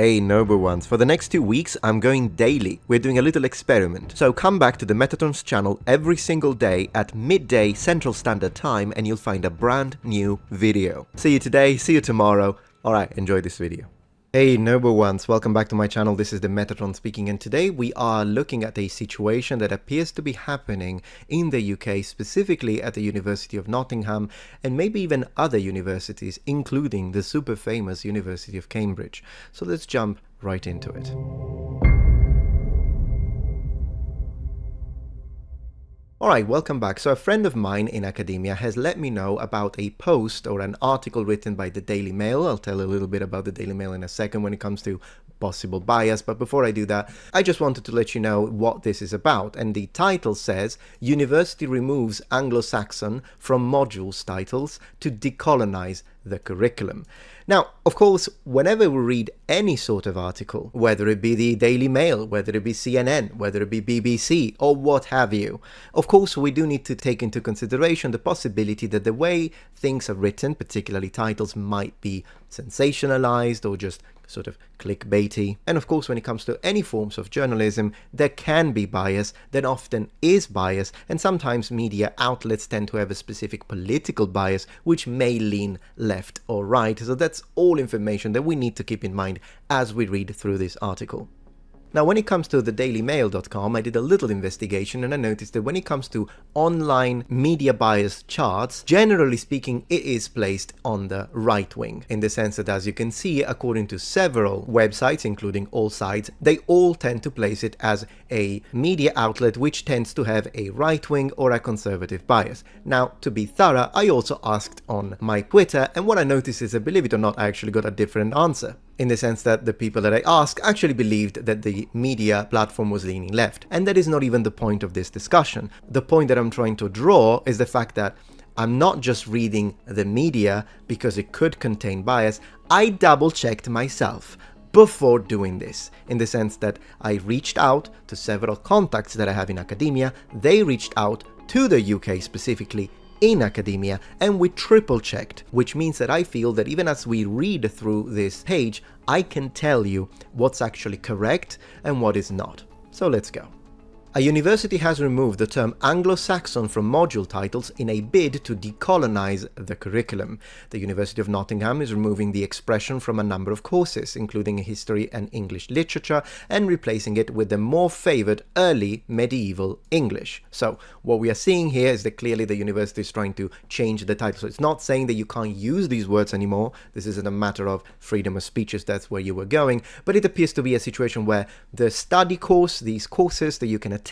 Hey noble ones, for the next 2 weeks I'm going daily. We're doing a little experiment. So come back to the Metatron's channel every single day at midday Central Standard Time and you'll find a brand new video. See you today, see you tomorrow. Alright, enjoy this video. Hey noble ones, welcome back to my channel. This is the Metatron speaking, and today we are looking at a situation that appears to be happening in the UK, specifically at the University of Nottingham and maybe even other universities, including the super famous University of Cambridge. So let's jump right into it. Alright, welcome back. So a friend of mine in academia has let me know about a post or an article written by the Daily Mail. I'll tell a little bit about the Daily Mail in a second when it comes to possible bias, but before I do that, I just wanted to let you know what this is about. And the title says, University removes Anglo-Saxon from modules titles to decolonize the curriculum. Now, of course, whenever we read any sort of article, whether it be the Daily Mail, whether it be CNN, whether it be BBC, or what have you, of course, we do need to take into consideration the possibility that the way things are written, particularly titles, might be sensationalized or just sort of clickbaity. And of course, when it comes to any forms of journalism, there can be bias, there often is bias, and sometimes media outlets tend to have a specific political bias which may lean left or right. So that's all information that we need to keep in mind as we read through this article. Now, when it comes to the dailymail.com, I did a little investigation and I noticed that when it comes to online media bias charts, generally speaking, it is placed on the right wing, in the sense that, as you can see, according to several websites, including all sites, they all tend to place it as a media outlet which tends to have a right wing or a conservative bias. Now, to be thorough, I also asked on my Twitter, and what I noticed is that, believe it or not, I actually got a different answer, in the sense that the people that I asked actually believed that the media platform was leaning left. And that is not even the point of this discussion. The point that I'm trying to draw is the fact that I'm not just reading the media because it could contain bias. I double-checked myself before doing this, in the sense that I reached out to several contacts that I have in academia. They reached out to the UK specifically in academia, and we triple checked, which means that I feel that even as we read through this page, I can tell you what's actually correct and what is not. So let's go. A university has removed the term Anglo-Saxon from module titles in a bid to decolonize the curriculum. The University of Nottingham is removing the expression from a number of courses, including history and English literature, and replacing it with the more favored early medieval English. So what we are seeing here is that clearly the university is trying to change the title. So it's not saying that you can't use these words anymore. This isn't a matter of freedom of speech, if that's where you were going, but it appears to be a situation where the study course, these courses that you can attend,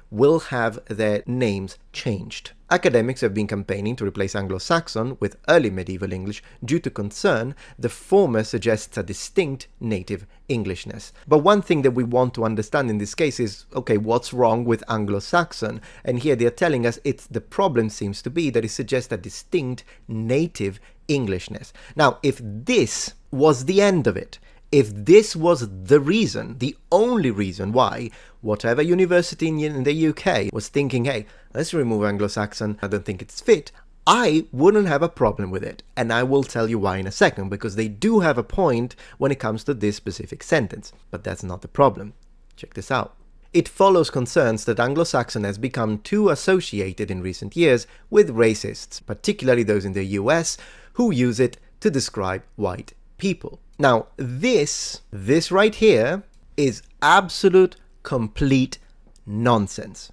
will have their names changed. Academics have been campaigning to replace Anglo-Saxon with early medieval English due to concern the former suggests a distinct native Englishness. But one thing that we want to understand in this case is, okay, what's wrong with Anglo-Saxon? And here they're telling us the problem seems to be that it suggests a distinct native Englishness. Now, if this was the end of it, if this was the reason, the only reason why whatever university in the UK was thinking, hey, let's remove Anglo-Saxon, I don't think it's fit, I wouldn't have a problem with it. And I will tell you why in a second, because they do have a point when it comes to this specific sentence. But that's not the problem. Check this out. It follows concerns that Anglo-Saxon has become too associated in recent years with racists, particularly those in the US, who use it to describe white people. Now, this right here is absolute, complete nonsense.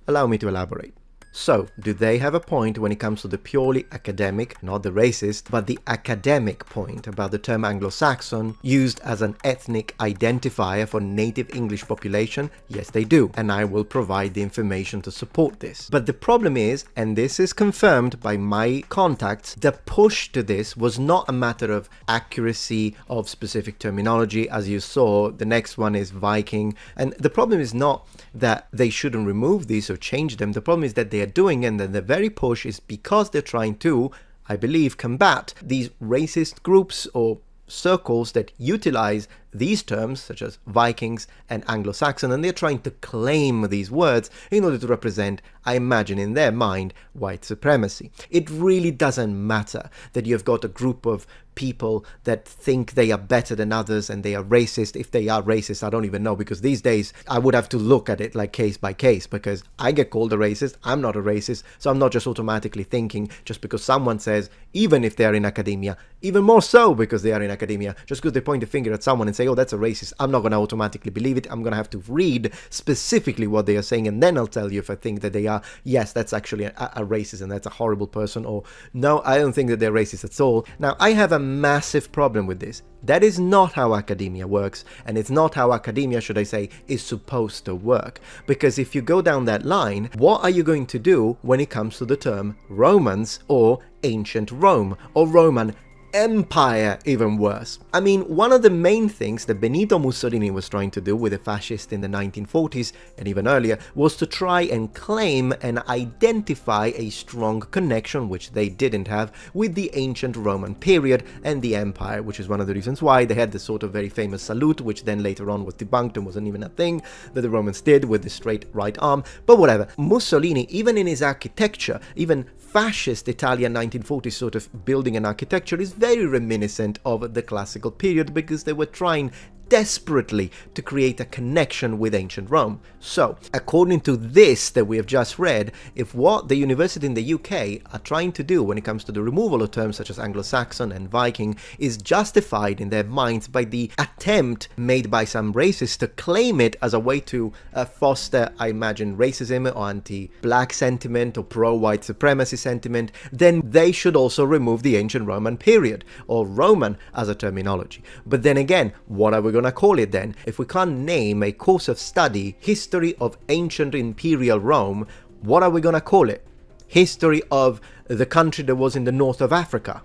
Allow me to elaborate. So, do they have a point when it comes to the purely academic, not the racist, but the academic point about the term Anglo-Saxon used as an ethnic identifier for native English population? Yes, they do, and I will provide the information to support this. But the problem is, and this is confirmed by my contacts, the push to this was not a matter of accuracy of specific terminology. As you saw, the next one is Viking, and the problem is not that they shouldn't remove these or change them. The problem is that they are doing, and then the very push is because they're trying to, I believe, combat these racist groups or circles that utilize these terms, such as Vikings and Anglo-Saxon, and they're trying to claim these words in order to represent, I imagine in their mind, white supremacy. It really doesn't matter that you've got a group of people that think they are better than others and they are racist. If they are racist, I don't even know, because these days I would have to look at it like case by case, because I get called a racist, I'm not a racist, so I'm not just automatically thinking just because someone says, even if they are in academia, even more so because they are in academia, just because they point a finger at someone and say, oh, that's a racist, I'm not going to automatically believe it. I'm going to have to read specifically what they are saying, and then I'll tell you if I think that they are, yes, that's actually a racist and that's a horrible person, or no, I don't think that they're racist at all. Now, I have a massive problem with this. That is not how academia works, and it's not how academia, should I say, is supposed to work. Because if you go down that line, what are you going to do when it comes to the term Romans or ancient Rome or Roman Empire, even worse? I mean, one of the main things that Benito Mussolini was trying to do with the fascists in the 1940s and even earlier was to try and claim and identify a strong connection, which they didn't have, with the ancient Roman period and the empire, which is one of the reasons why they had this sort of very famous salute, which then later on was debunked and wasn't even a thing that the Romans did with the straight right arm. But whatever, Mussolini, even in his architecture, even fascist Italian 1940s sort of building and architecture, is very reminiscent of the classical period, because they were trying desperately to create a connection with ancient Rome. So, according to this that we have just read, if what the university in the UK are trying to do when it comes to the removal of terms such as Anglo-Saxon and Viking is justified in their minds by the attempt made by some racists to claim it as a way to foster, I imagine, racism or anti-black sentiment or pro-white supremacy sentiment, then they should also remove the ancient Roman period, or Roman as a terminology. But then again, what are we going to call it then? If we can't name a course of study, History of Ancient Imperial Rome, what are we going to call it? History of the country that was in the north of Africa?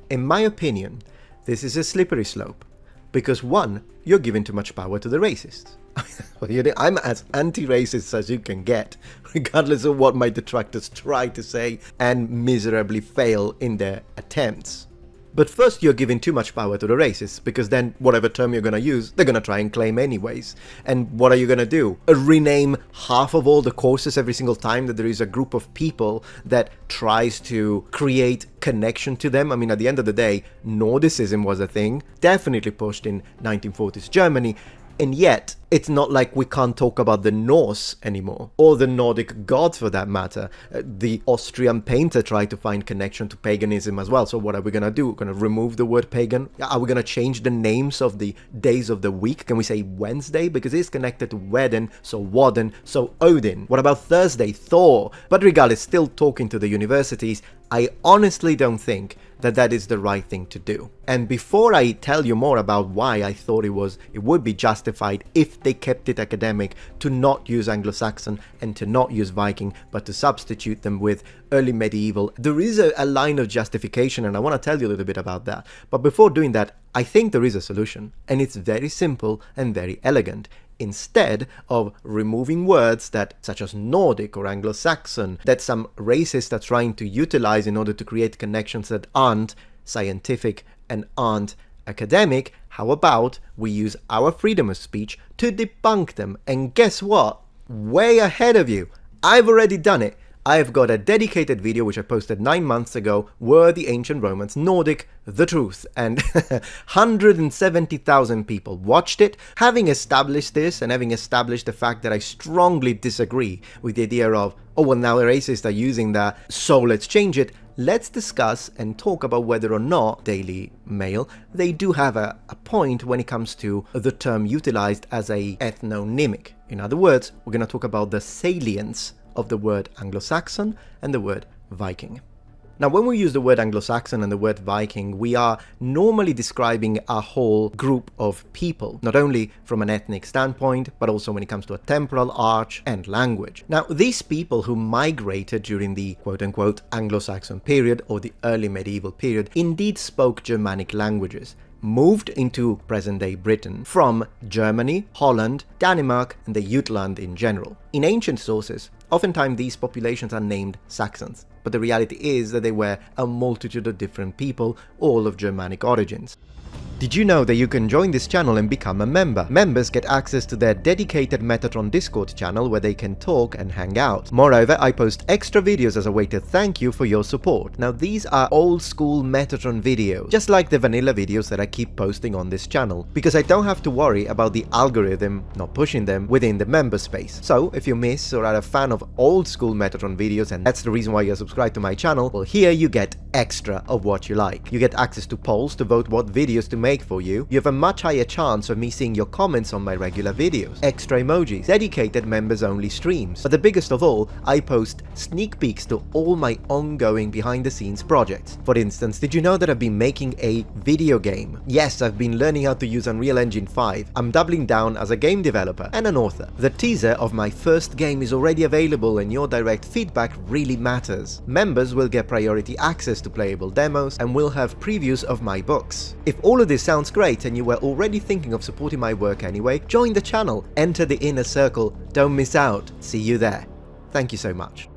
In my opinion, this is a slippery slope, because one, you're giving too much power to the racists. I'm as anti-racist as you can get, regardless of what my detractors try to say and miserably fail in their attempts. But first, you're giving too much power to the racists, because then whatever term you're going to use, they're going to try and claim anyways. And what are you going to do? Rename half of all the courses every single time that there is a group of people that tries to create connection to them? I mean, at the end of the day, Nordicism was a thing, definitely pushed in 1940s Germany. And yet, it's not like we can't talk about the Norse anymore, or the Nordic gods for that matter. The Austrian painter tried to find connection to paganism as well. So what are we going to do? We're going to remove the word pagan? Are we going to change the names of the days of the week? Can we say Wednesday? Because it's connected to Wedden, so Woden, so Odin. What about Thursday? Thor. But regardless, still talking to the universities, I honestly don't think that that is the right thing to do. And before I tell you more about why I thought it would be justified if they kept it academic to not use Anglo-Saxon and to not use Viking, but to substitute them with early medieval, there is a line of justification, and I want to tell you a little bit about that. But before doing that, I think there is a solution, and it's very simple and very elegant. Instead of removing words that, such as Nordic or Anglo-Saxon, that some racists are trying to utilize in order to create connections that aren't scientific and aren't academic, how about we use our freedom of speech to debunk them? And guess what? Way ahead of you. I've already done it. I've got a dedicated video which I posted 9 months ago, Were the Ancient Romans Nordic? The Truth, and 170,000 people watched it. Having established this, and having established the fact that I strongly disagree with the idea of, oh well, now the racists are using that, so let's change it, let's discuss and talk about whether or not Daily Mail, they do have a point when it comes to the term utilized as a ethnonymic. In other words, we're going to talk about the salience of the word Anglo-Saxon and the word Viking. Now, when we use the word Anglo-Saxon and the word Viking, we are normally describing a whole group of people, not only from an ethnic standpoint, but also when it comes to a temporal arch and language. Now, these people who migrated during the quote-unquote Anglo-Saxon period or the early medieval period indeed spoke Germanic languages, moved into present-day Britain from Germany, Holland, Denmark, and the Jutland in general. In ancient sources, oftentimes these populations are named Saxons, but the reality is that they were a multitude of different people, all of Germanic origins. Did you know that you can join this channel and become a member? Members get access to their dedicated Metatron Discord channel where they can talk and hang out. Moreover, I post extra videos as a way to thank you for your support. Now these are old school Metatron videos, just like the vanilla videos that I keep posting on this channel, because I don't have to worry about the algorithm not pushing them within the member space. So if you miss or are a fan of old school Metatron videos and that's the reason why you're subscribed to my channel, well, here you get extra of what you like. You get access to polls to vote what videos to make for you. You have a much higher chance of me seeing your comments on my regular videos, extra emojis, dedicated members only streams. But the biggest of all, I post sneak peeks to all my ongoing behind the scenes projects. For instance, did you know that I've been making a video game? Yes, I've been learning how to use Unreal Engine 5. I'm doubling down as a game developer and an author. The teaser of my first game is already available and your direct feedback really matters. Members will get priority access to playable demos and will have previews of my books. If all of this sounds great and you were already thinking of supporting my work anyway, join the channel, enter the inner circle, don't miss out. See you there. Thank you so much.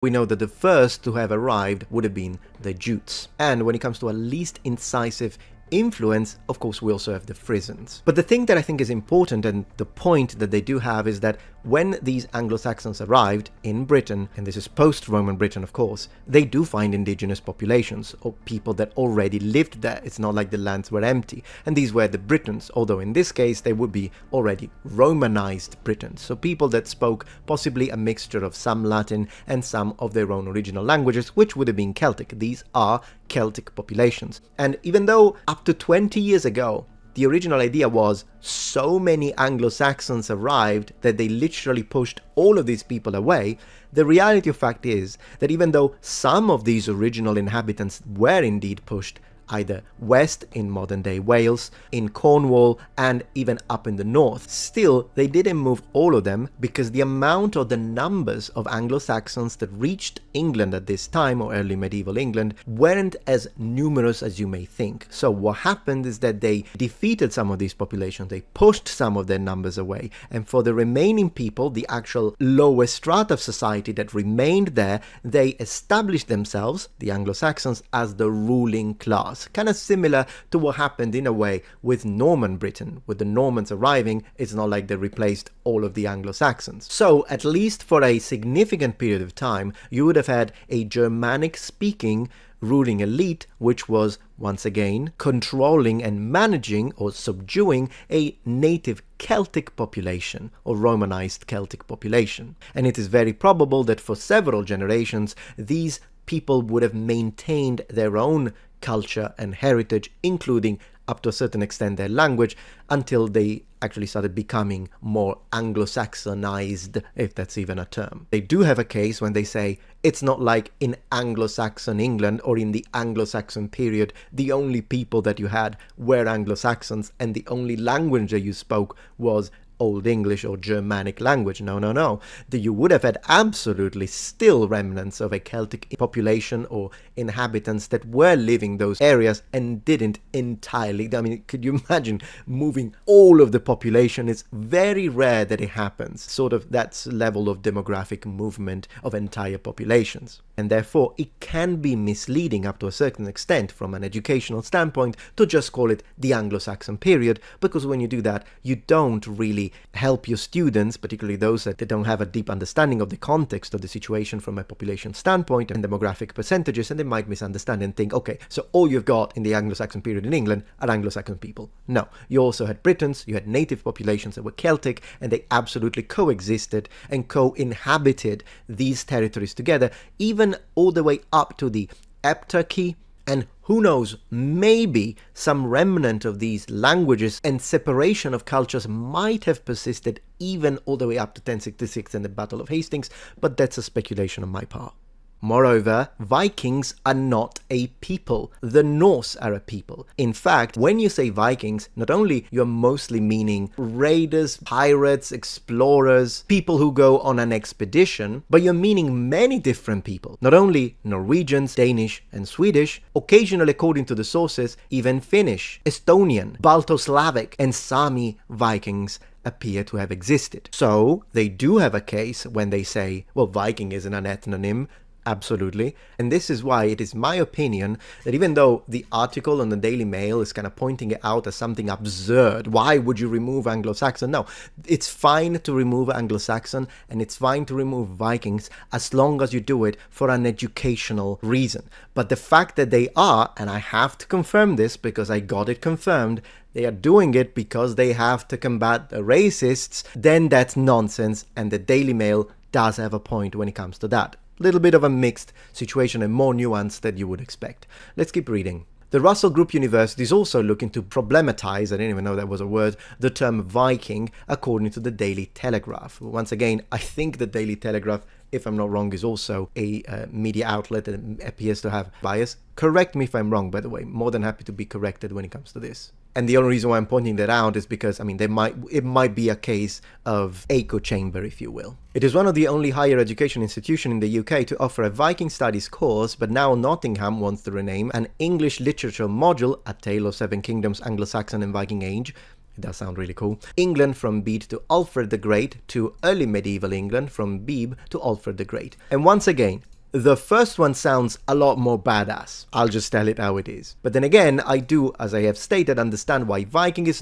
We know that the first to have arrived would have been the Jutes. And when it comes to a least incisive influence, of course, we also have the Frisons. But the thing that I think is important, and the point that they do have, is that when these Anglo-Saxons arrived in Britain, and this is post-Roman Britain of course, they do find indigenous populations, or people that already lived there. It's not like the lands were empty. And these were the Britons, although in this case they would be already Romanized Britons, so people that spoke possibly a mixture of some Latin and some of their own original languages, which would have been Celtic. These are Celtic populations. And even though up to 20 years ago, the original idea was so many Anglo-Saxons arrived that they literally pushed all of these people away, the reality of fact is that even though some of these original inhabitants were indeed pushed either west in modern-day Wales, in Cornwall, and even up in the north, still they didn't move all of them because the amount or the numbers of Anglo-Saxons that reached England at this time, or early medieval England, weren't as numerous as you may think. So what happened is that they defeated some of these populations, they pushed some of their numbers away, and for the remaining people, the actual lower strata of society that remained there, they established themselves, the Anglo-Saxons, as the ruling class. Kind of similar to what happened in a way with Norman Britain. With the Normans arriving, it's not like they replaced all of the Anglo-Saxons. So at least for a significant period of time, you would have had a Germanic-speaking ruling elite, which was, once again, controlling and managing or subduing a native Celtic population or Romanized Celtic population. And it is very probable that for several generations, these people would have maintained their own culture and heritage, including up to a certain extent their language, until they actually started becoming more Anglo-Saxonized, if that's even a term. They do have a case when they say it's not like in Anglo-Saxon England or in the Anglo-Saxon period the only people that you had were Anglo-Saxons and the only language that you spoke was Old English or Germanic language. No, no, no. That you would have had absolutely still remnants of a Celtic population or inhabitants that were living those areas and didn't entirely. I mean, could you imagine moving all of the population? It's very rare that it happens. Sort of that level of demographic movement of entire populations. And therefore, it can be misleading up to a certain extent from an educational standpoint to just call it the Anglo-Saxon period, because when you do that, you don't really help your students, particularly those that don't have a deep understanding of the context of the situation from a population standpoint and demographic percentages, and they might misunderstand and think, okay, so all you've got in the Anglo-Saxon period in England are Anglo-Saxon people. No, you also had Britons, you had native populations that were Celtic, and they absolutely coexisted and co-inhabited these territories together, even all the way up to the Heptarchy, and who knows, maybe some remnant of these languages and separation of cultures might have persisted even all the way up to 1066 and the Battle of Hastings, but that's a speculation on my part. Moreover, Vikings are not a people. The Norse are a people. In fact, when you say Vikings, not only you're mostly meaning raiders, pirates, explorers, people who go on an expedition, but you're meaning many different people. Not only Norwegians, Danish, and Swedish, occasionally according to the sources, even Finnish, Estonian, Balto-Slavic, and Sami Vikings appear to have existed. So, they do have a case when they say, well, Viking isn't an ethnonym, Absolutely. And this is why it is my opinion that even though the article on the Daily Mail is kind of pointing it out as something absurd, why would you remove Anglo-Saxon? No, it's fine to remove Anglo-Saxon and it's fine to remove Vikings as long as you do it for an educational reason. But the fact that they are, and I have to confirm this because I got it confirmed, they are doing it because they have to combat the racists, then that's nonsense, and the Daily Mail does have a point when it comes to that. Little bit of a mixed situation and more nuanced than you would expect. Let's keep reading. The Russell Group University is also looking to problematize, I didn't even know that was a word, the term Viking, according to the Daily Telegraph. Once again, I think the Daily Telegraph, if I'm not wrong, is also a media outlet that appears to have bias. Correct me if I'm wrong, by the way. More than happy to be corrected when it comes to this. And the only reason why I'm pointing that out is because, I mean, it might be a case of echo chamber, if you will. It is one of the only higher education institutions in the UK to offer a Viking studies course, but now Nottingham wants to rename an English literature module, A Tale of Seven Kingdoms, Anglo-Saxon and Viking Age. It does sound really cool. England from Bede to Alfred the Great, to early medieval England from Bede to Alfred the Great. And once again, the first one sounds a lot more badass. I'll just tell it how it is. But then again, I do, as I have stated, understand why Viking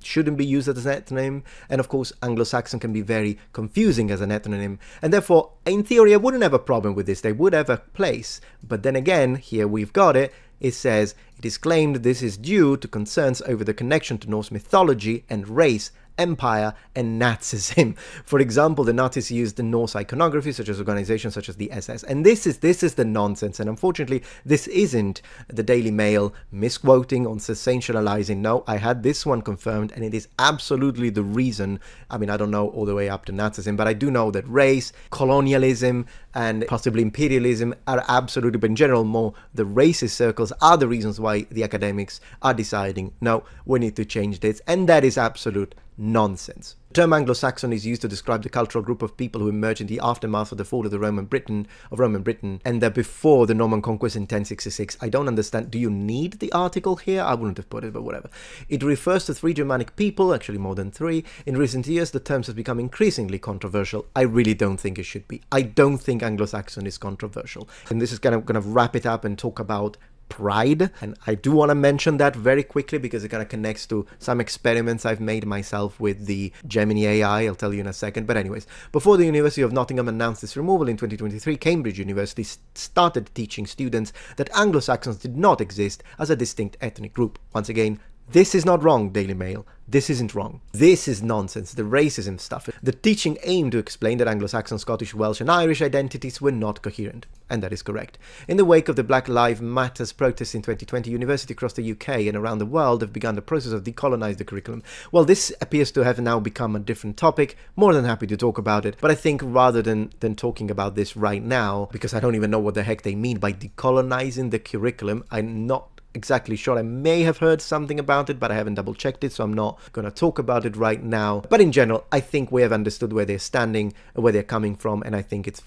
shouldn't be used as an ethnonym, and of course Anglo-Saxon can be very confusing as an ethnonym, and therefore, in theory, I wouldn't have a problem with this. They would have a place. But then again, here we've got it. It says, it is claimed this is due to concerns over the connection to Norse mythology and race, empire, and Nazism. For example, the Nazis used the Norse iconography, such as organizations such as the SS. And this is the nonsense. And unfortunately, this isn't the Daily Mail misquoting or sensationalizing. No, I had this one confirmed, and it is absolutely the reason. I mean, I don't know all the way up to Nazism, but I do know that race, colonialism, and possibly imperialism are absolutely, but in general, more the racist circles are the reasons why the academics are deciding, no, we need to change this. And that is absolute nonsense. The term Anglo-Saxon is used to describe the cultural group of people who emerged in the aftermath of the fall of Roman Britain, and that before the Norman conquest in 1066. I don't understand. Do you need the article here? I wouldn't have put it, but whatever. It refers to 3 Germanic people, actually more than 3. In recent years, the term has become increasingly controversial. I really don't think it should be. I don't think Anglo-Saxon is controversial. And this is going to wrap it up and talk about pride, and I do want to mention that very quickly because it kind of connects to some experiments I've made myself with the Gemini AI. I'll tell you in a second. But anyways, before the University of Nottingham announced its removal in 2023, Cambridge University started teaching students that Anglo-Saxons did not exist as a distinct ethnic group. Once again, this is not wrong, Daily Mail. This isn't wrong. This is nonsense, the racism stuff. The teaching aimed to explain that Anglo-Saxon, Scottish, Welsh and Irish identities were not coherent. And that is correct. In the wake of the Black Lives Matter protests in 2020, universities across the UK and around the world have begun the process of decolonize the curriculum. Well, this appears to have now become a different topic. More than happy to talk about it. But I think rather than talking about this right now, because I don't even know what the heck they mean by decolonizing the curriculum, I'm not exactly sure. I may have heard something about it, but I haven't double checked it, so I'm not going to talk about it right now. But in general, I think we have understood where they're standing, where they're coming from, and I think it's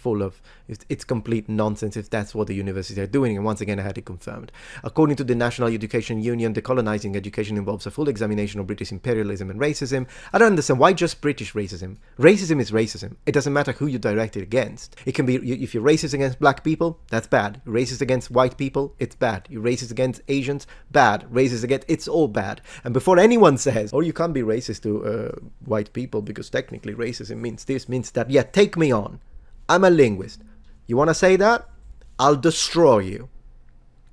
it's complete nonsense if that's what the universities are doing. And once again, I had it confirmed. According to the National Education Union, decolonizing education involves a full examination of British imperialism and racism. I don't understand why just British racism. Racism is racism. It doesn't matter who you direct it against. It can be, if you're racist against black people, that's bad. Racist against white people, it's bad. You're racist against Asians, bad. Racist against, it's all bad. And before anyone says, oh, you can't be racist to white people because technically racism means this, means that, yeah, take me on. I'm a linguist. You want to say that? I'll destroy you.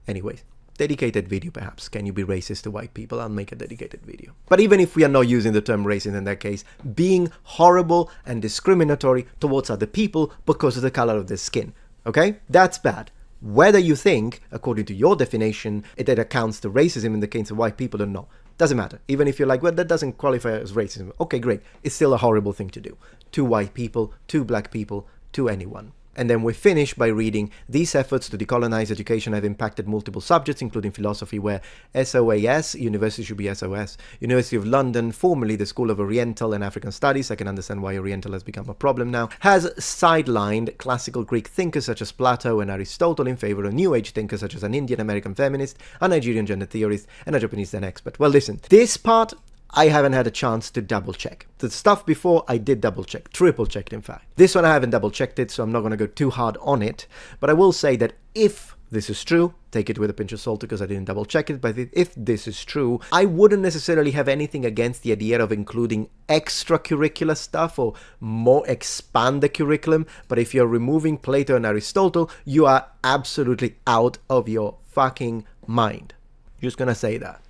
Anyways, dedicated video perhaps. Can you be racist to white people? I'll make a dedicated video. But even if we are not using the term racist in that case, being horrible and discriminatory towards other people because of the color of their skin. Okay? That's bad. Whether you think, according to your definition, it accounts to racism in the case of white people or not. Doesn't matter. Even if you're like, well, that doesn't qualify as racism. Okay, great. It's still a horrible thing to do. To white people, to black people, to anyone. And then we finish by reading, these efforts to decolonize education have impacted multiple subjects, including philosophy, where SOAS, university should be SOS, University of London, formerly the School of Oriental and African Studies, I can understand why Oriental has become a problem now, has sidelined classical Greek thinkers such as Plato and Aristotle in favor of New Age thinkers such as an Indian American feminist, a Nigerian gender theorist, and a Japanese then expert. Well, listen, this part I haven't had a chance to double check. The stuff before I did double check, triple checked in fact. This one I haven't double checked it, so I'm not going to go too hard on it. But I will say that if this is true, take it with a pinch of salt because I didn't double check it, but if this is true, I wouldn't necessarily have anything against the idea of including extracurricular stuff or more expand the curriculum. But if you're removing Plato and Aristotle, you are absolutely out of your fucking mind. Just gonna say that.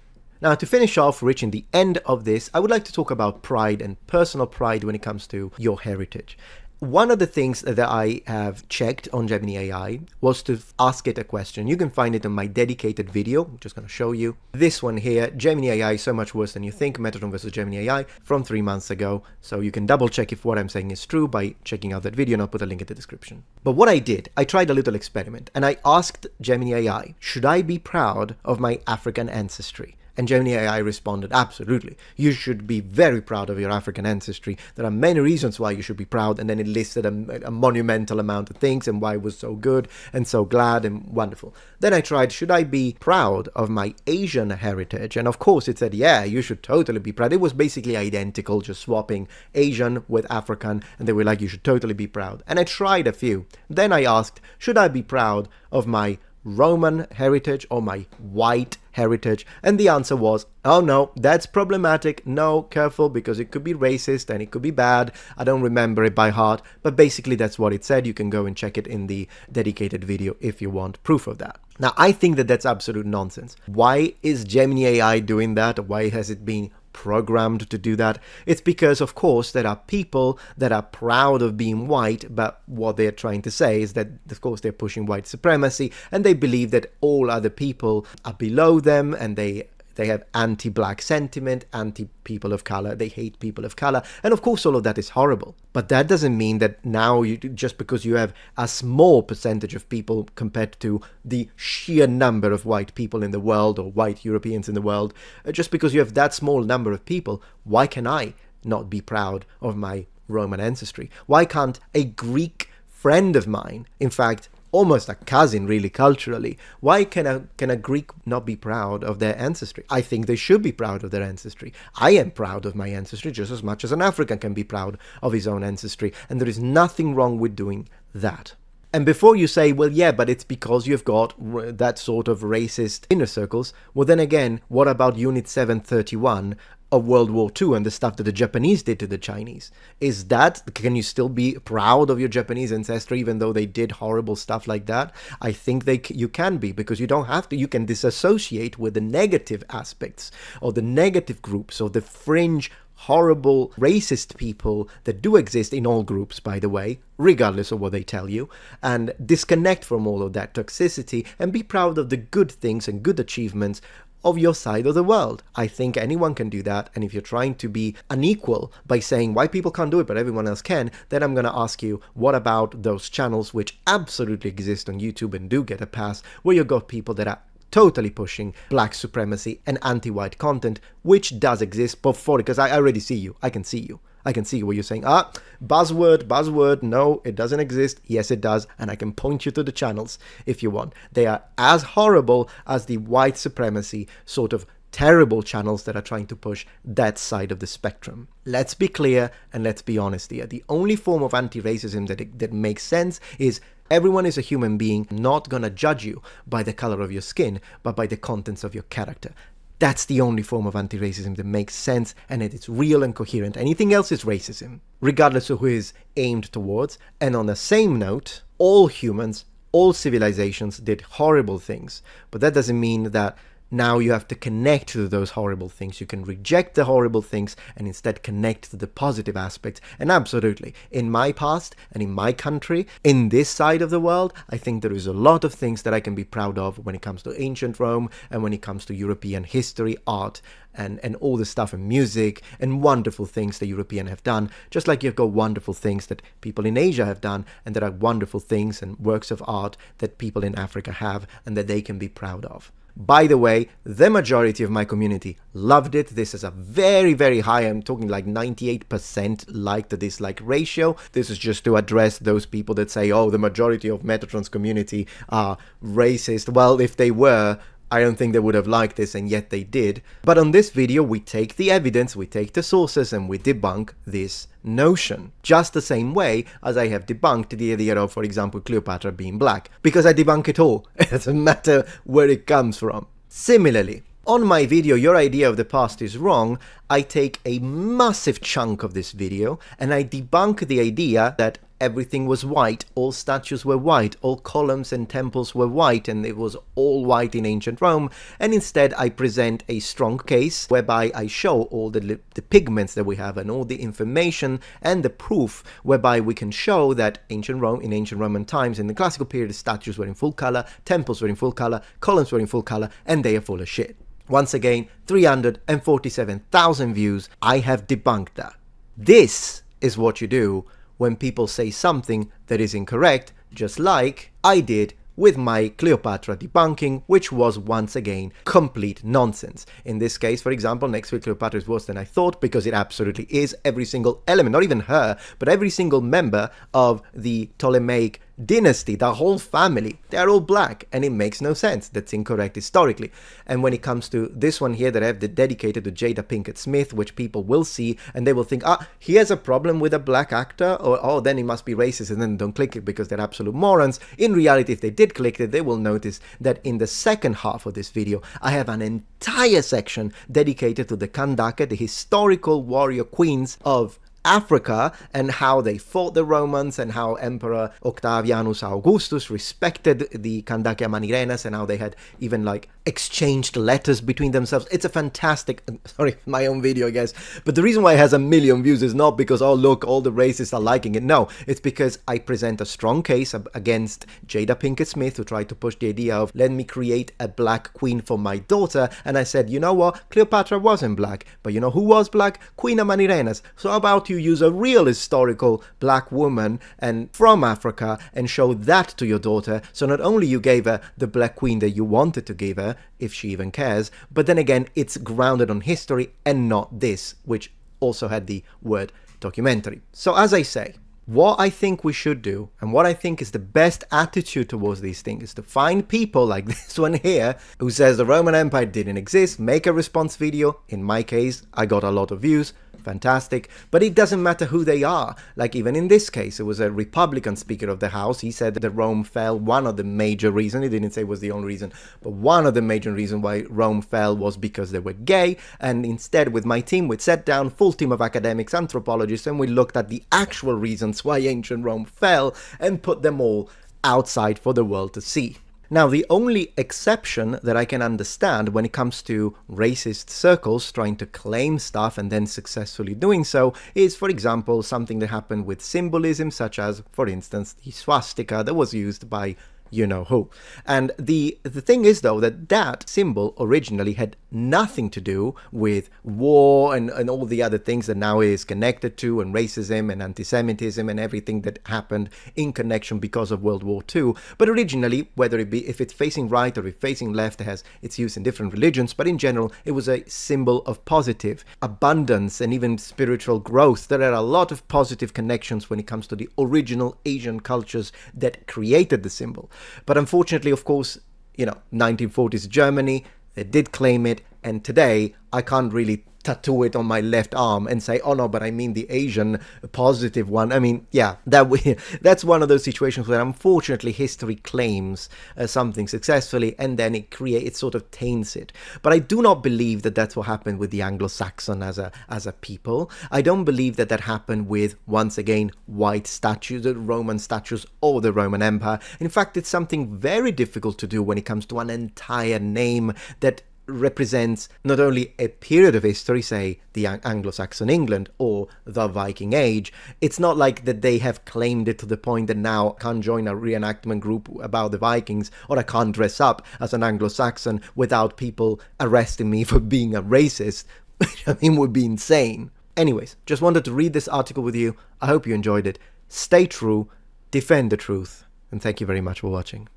Now, to finish off, reaching the end of this, I would like to talk about pride and personal pride when it comes to your heritage. One of the things that I have checked on Gemini AI was to ask it a question. You can find it in my dedicated video. I'm just going to show you. This one here, Gemini AI is so much worse than you think, Metatron versus Gemini AI from 3 months ago. So you can double check if what I'm saying is true by checking out that video, and I'll put a link in the description. But what I did, I tried a little experiment and I asked Gemini AI, should I be proud of my African ancestry? And Gemini AI responded, absolutely. You should be very proud of your African ancestry. There are many reasons why you should be proud. And then it listed a monumental amount of things and why it was so good and so glad and wonderful. Then I tried, should I be proud of my Asian heritage? And of course it said, yeah, you should totally be proud. It was basically identical, just swapping Asian with African. And they were like, you should totally be proud. And I tried a few. Then I asked, should I be proud of my Roman heritage or my white heritage? And the answer was, oh no, that's problematic. No, careful, because it could be racist and it could be bad. I don't remember it by heart, but basically that's what it said. You can go and check it in the dedicated video if you want proof of that. Now, I think that that's absolute nonsense. Why is Gemini AI doing that? Why has it been programmed to do that? It's because, of course, there are people that are proud of being white, but what they're trying to say is that, of course, they're pushing white supremacy, and they believe that all other people are below them, and they have anti-black sentiment, anti-people of color, they hate people of color, and of course all of that is horrible. But that doesn't mean that now, just because you have a small percentage of people compared to the sheer number of white people in the world, or white Europeans in the world, just because you have that small number of people, why can I not be proud of my Roman ancestry? Why can't a Greek friend of mine, in fact, almost a cousin really culturally, why can a Greek not be proud of their ancestry? I think they should be proud of their ancestry. I am proud of my ancestry just as much as an African can be proud of his own ancestry, and there is nothing wrong with doing that. And before you say, well, yeah, but it's because you've got that sort of racist inner circles, well, then again, what about Unit 731 of World War II and the stuff that the Japanese did to the Chinese? Can you still be proud of your Japanese ancestry even though they did horrible stuff like that? I think you can be, because you don't have to. You can disassociate with the negative aspects or the negative groups or the fringe horrible racist people that do exist in all groups, by the way, regardless of what they tell you, and disconnect from all of that toxicity and be proud of the good things and good achievements of your side of the world. I think anyone can do that, and if you're trying to be unequal by saying white people can't do it but everyone else can, then I'm going to ask you, what about those channels which absolutely exist on YouTube and do get a pass, where you've got people that are totally pushing black supremacy and anti-white content, which does exist before, because I already see you. I can see you. I can see what you're saying. Buzzword, no, it doesn't exist. Yes, it does. And I can point you to the channels if you want. They are as horrible as the white supremacy sort of terrible channels that are trying to push that side of the spectrum. Let's be clear and let's be honest here. The only form of anti-racism that makes sense is everyone is a human being, not gonna judge you by the color of your skin, but by the contents of your character. That's the only form of anti-racism that makes sense, and it's real and coherent. Anything else is racism, regardless of who is aimed towards. And on the same note, all humans, all civilizations did horrible things, but that doesn't mean that now you have to connect to those horrible things. You can reject the horrible things and instead connect to the positive aspects. And absolutely, in my past and in my country, in this side of the world, I think there is a lot of things that I can be proud of when it comes to ancient Rome and when it comes to European history, art, and all the stuff in music and wonderful things that Europeans have done, just like you've got wonderful things that people in Asia have done, and there are wonderful things and works of art that people in Africa have and that they can be proud of. By the way, the majority of my community loved it. This is a very, very high, I'm talking like 98% like to dislike ratio. This is just to address those people that say, oh, the majority of Metatron's community are racist. Well, if they were, I don't think they would have liked this, and yet they did. But on this video, we take the evidence, we take the sources, and we debunk this notion. Just the same way as I have debunked the idea of, for example, Cleopatra being black. Because I debunk it all. It doesn't matter where it comes from. Similarly, on my video, Your Idea of the Past is Wrong, I take a massive chunk of this video and I debunk the idea that everything was white, all statues were white, all columns and temples were white, and it was all white in ancient Rome, and instead I present a strong case whereby I show all the pigments that we have and all the information and the proof whereby we can show that in ancient Roman times, in the classical period, statues were in full color, temples were in full color, columns were in full color, and they are full of shit. Once again, 347,000 views, I have debunked that. This is what you do when people say something that is incorrect, just like I did with my Cleopatra debunking, which was once again complete nonsense. In this case, for example, next week Cleopatra is worse than I thought, because it absolutely is. Every single element, not even her, but every single member of the Ptolemaic dynasty, the whole family, they're all black, and it makes no sense. That's incorrect historically. And when it comes to this one here that I have dedicated to Jada Pinkett Smith, which people will see and they will think, he has a problem with a black actor, or oh, then he must be racist, and then don't click it because they're absolute morons. In reality, if they did click it, they will notice that in the second half of this video, I have an entire section dedicated to the Kandake, the historical warrior queens of Africa, and how they fought the Romans, and how Emperor Octavianus Augustus respected the Kandake Manirenas, and how they had even like exchanged letters between themselves. It's a fantastic, sorry, my own video, I guess, but the reason why it has 1 million views is not because, oh look, all the racists are liking it. No, it's because I present a strong case against Jada Pinkett Smith, who tried to push the idea of, let me create a black queen for my daughter, and I said, you know what, Cleopatra wasn't black, but you know who was black? Queen Amanirenas. So how about you use a real historical black woman and from Africa and show that to your daughter, so not only you gave her the black queen that you wanted to give her, if she even cares, but then again it's grounded on history and not this, which also had the word documentary. So as I say, what I think we should do, and what I think is the best attitude towards these things, is to find people like this one here, who says the Roman Empire didn't exist, make a response video. In my case, I got a lot of views, fantastic, but it doesn't matter who they are. Like even in this case, it was a Republican Speaker of the House. He said that Rome fell. One of the major reasons, he didn't say it was the only reason, but one of the major reasons why Rome fell was because they were gay. And instead, with my team, we sat down, full team of academics, anthropologists, and we looked at the actual reasons why ancient Rome fell and put them all outside for the world to see. Now, the only exception that I can understand when it comes to racist circles trying to claim stuff and then successfully doing so is, for example, something that happened with symbolism, such as, for instance, the swastika that was used by you-know-who. And the thing is, though, that symbol originally had nothing to do with war and all the other things that now is connected to, and racism and anti-Semitism and everything that happened in connection because of World War II. But originally, whether it be if it's facing right or if facing left, it's used in different religions, but in general, it was a symbol of positive abundance and even spiritual growth. There are a lot of positive connections when it comes to the original Asian cultures that created the symbol. But unfortunately, of course, 1940s Germany, they did claim it, and today I can't really tattoo it on my left arm and say, oh no, but I mean the Asian positive one. I mean, yeah, that's one of those situations where unfortunately history claims something successfully, and then it sort of taints it. But I do not believe that that's what happened with the Anglo-Saxon as a people. I don't believe that happened with, once again, white statues, the Roman statues, or the Roman Empire. In fact, it's something very difficult to do when it comes to an entire name that represents not only a period of history, say the Anglo-Saxon England or the Viking Age. It's not like that they have claimed it to the point that now I can't join a reenactment group about the Vikings, or I can't dress up as an Anglo-Saxon without people arresting me for being a racist, which I mean would be insane. Anyways, just wanted to read this article with you. I hope you enjoyed it. Stay true, defend the truth, and thank you very much for watching.